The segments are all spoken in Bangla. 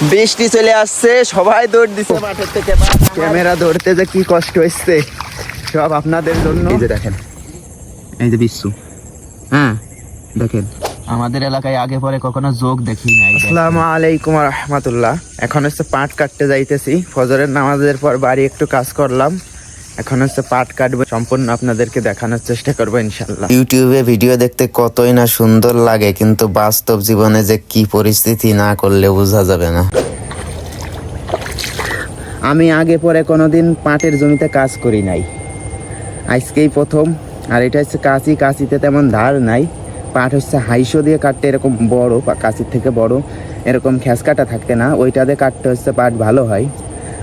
বৃষ্টি চলে আসছে, সবাই দৌড় দিছে মাঠের থেকে। ক্যামেরা ধরতে যে কি কষ্ট হচ্ছে সব আপনাদের জন্য। এই যে দেখেন, এই যে বিশ্বু, হ্যাঁ দেখেন আমাদের এলাকায় আগে পরে কখনো যোগ দেখি নাই। আসসালামু আলাইকুম ওয়া রাহমাতুল্লাহ। এখন হচ্ছে পাট কাটতে যাইতেছি, ফজরের নামাজের পর বাড়ি একটু কাজ করলাম, এখন হচ্ছে পাট কাটবো, সম্পূর্ণ আপনাদেরকে দেখানোর চেষ্টা করবো ইনশাল্লাহ। ইউটিউবে ভিডিও দেখতে কতই না সুন্দর লাগে, কিন্তু বাস্তব জীবনে যে কি পরিস্থিতি না করলে বোঝা যাবে না। আমি আগে পরে কোনোদিন পাটের জমিতে কাজ করি নাই, আজকেই প্রথম। আর এটা হচ্ছে কাঁচি, কাঁচিতে তেমন ধার নাই। পাট হচ্ছে হাইশো দিয়ে কাটতে এরকম বড়, কাঁচির থেকে বড় এরকম খ্যাস কাটা থাকে না, ওইটা দিয়ে কাটতে হচ্ছে পাট ভালো হয়।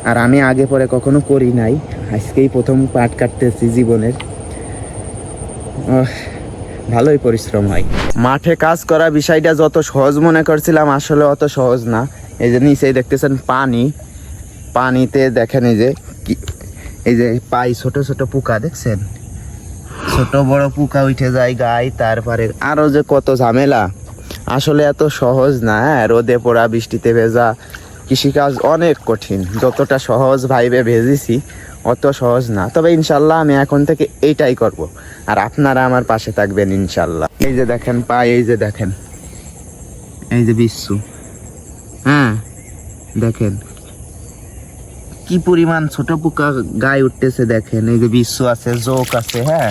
আর আমি আগে পরে কখনো করি নাই, আজকেই প্রথম পাট কাটতেছি জীবনের। ভালোই পরিশ্রম হয়। মাঠে কাজ করা বিষয়টা যত সহজ মনে করছিলাম আসলে অত সহজ না। এই যে নিচেই দেখতেছেন পানি, পানিতে দেখেন এই যে পাই ছোট ছোট পোকা দেখছেন, ছোট বড় পোকা উঠে যায় গায়ে। তারপরে আরো যে কত ঝামেলা, আসলে এত সহজ না। রোদে পোড়া, বৃষ্টিতে ভেজা, কৃষিকাজ অনেক কঠিন। যতটা সহজ ভাইবে ভেজেছি অত সহজ না, তবে ইনশাল্লাহ আমি এখন থেকে এইটাই করব, আর আপনারা আমার পাশে থাকবেন ইনশাল্লাহ। এই যে দেখেন পাই, এই যে দেখেন, এই যে বিশ্বু, হ্যাঁ দেখেন কি পরিমাণ ছোট পোকা গায়ে উঠতেছে দেখেন। এই যে বিশ্বু আছে, জোক আছে। হ্যাঁ,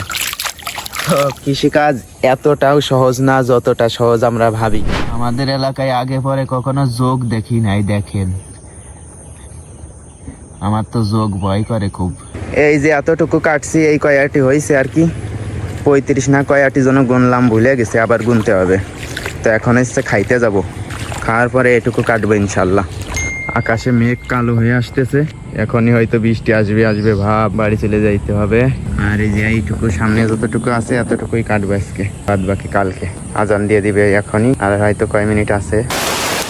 তো কৃষিকাজ এতটাও সহজ না যতটা সহজ আমরা ভাবি। আমাদের এলাকায় আগে পরে কখনো যোগ দেখি নাই, দেখেন আমার তো যোগ ভয় করে খুব। এই যে এতটুকু কাটছি, এই কয়াটি হয়েছে আর কি 35 না কয়াটি যেন গুনলাম, ভুলে গেছে, আবার গুনতে হবে। তো এখন এসে খাইতে যাব, খাওয়ার পরে এটুকু কাটবো ইনশাল্লাহ। আকাশে মেঘ কালো হয়ে আসতেছে, এখনই হয়তো বৃষ্টি আসবে আসবে ভাব, বাড়ি চলে যাইতে হবে। আর এই যে এইটুকু সামনে যতটুকু আছে এতটুকুই কাটবো আজকে, বাদ বাকি কালকে। আজান দিয়ে দিবে এখনই, আর হয়তো কয় মিনিট আছে।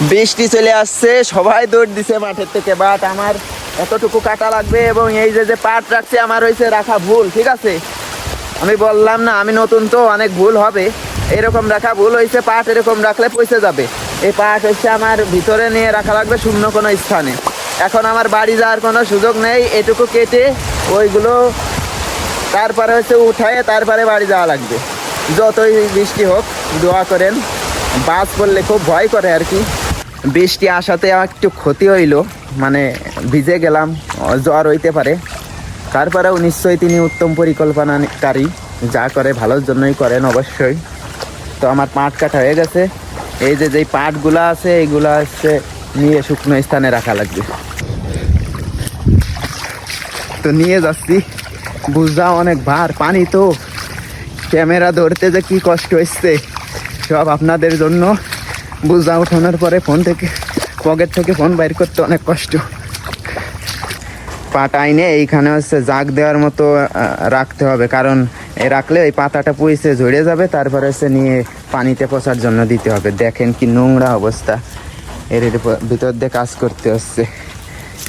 বৃষ্টি চলে আসছে, সবাই দৌড় দিছে মাঠের থেকে, বাট আমার এতটুকু কাটা লাগবে। এবং এই যে পাট রাখছে আমার হয়েছে রাখা ভুল, ঠিক আছে, আমি বললাম না আমি নতুন তো অনেক ভুল হবে, এরকম রাখা ভুল হয়েছে। পাট এরকম রাখলে পয়সা যাবে। এই পাট হচ্ছে আমার ভিতরে নিয়ে রাখা লাগবে শূন্য কোনো স্থানে। এখন আমার বাড়ি যাওয়ার কোনো সুযোগ নেই, এটুকু কেটে ওইগুলো তারপরে হচ্ছে উঠায় তারপরে বাড়ি যাওয়া লাগবে। যতই বৃষ্টি হোক দোয়া করেন, বাস পড়লে খুব ভয় করে আর কি। বৃষ্টি আসাতে একটু ক্ষতি হইলো, মানে ভিজে গেলাম, জ্বর হইতে পারে। তারপরেও নিশ্চয়ই তিনি উত্তম পরিকল্পনাকারী, যা করে ভালোর জন্যই করেন অবশ্যই। তো আমার পাট কাটা হয়ে গেছে, এই যে যেই পাটগুলা আছে এইগুলা হচ্ছে নিয়ে শুকনো স্থানে রাখা লাগবে। তো নিয়ে যাচ্ছি, বুঝা অনেক ভার, পানি তো ক্যামেরা ধরতে যে কি কষ্ট হচ্ছে সব আপনাদের জন্য। বুঝা উঠানোর পরে ফোন থেকে, পকেট থেকে ফোন বাইর করতে অনেক কষ্ট। পাট আইনে এইখানে হচ্ছে জাগ দেওয়ার মতো রাখতে হবে, কারণ রাখলে এই পাতাটা পুইছে ঝরে যাবে, তারপরে হচ্ছে নিয়ে পানিতে পচার জন্য দিতে হবে। দেখেন কি নোংরা অবস্থা, এর ভিতর দিয়ে কাজ করতে হচ্ছে।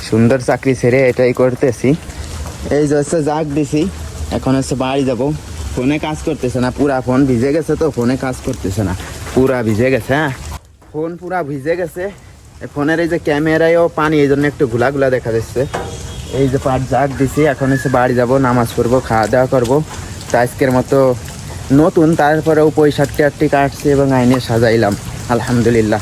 সুন্দর চাকরি ছেড়ে এটাই করতেছি। এই যে হচ্ছে জাগ দিছি, এখন হচ্ছে বাড়ি যাব। ফোনে কাজ করতেছে না, পুরা ফোন ভিজে গেছে, তো ফোনে কাজ করতেছে না, পুরা ভিজে গেছে। হ্যাঁ, ফোন পুরা ভিজে গেছে। ফোনের এই যে ক্যামেরায়ও পানি, এই জন্য একটু ঘোলা ঘোলা দেখা যাচ্ছে। এই যে পাট জাগ দিছি, এখন হচ্ছে বাড়ি যাব, নামাজ পড়বো, খাওয়া দাওয়া করবো। তো আজকের মতো নতুন, তারপরেও 65-68 কাটছি এবং আইনে সাজাইলাম, আলহামদুলিল্লাহ।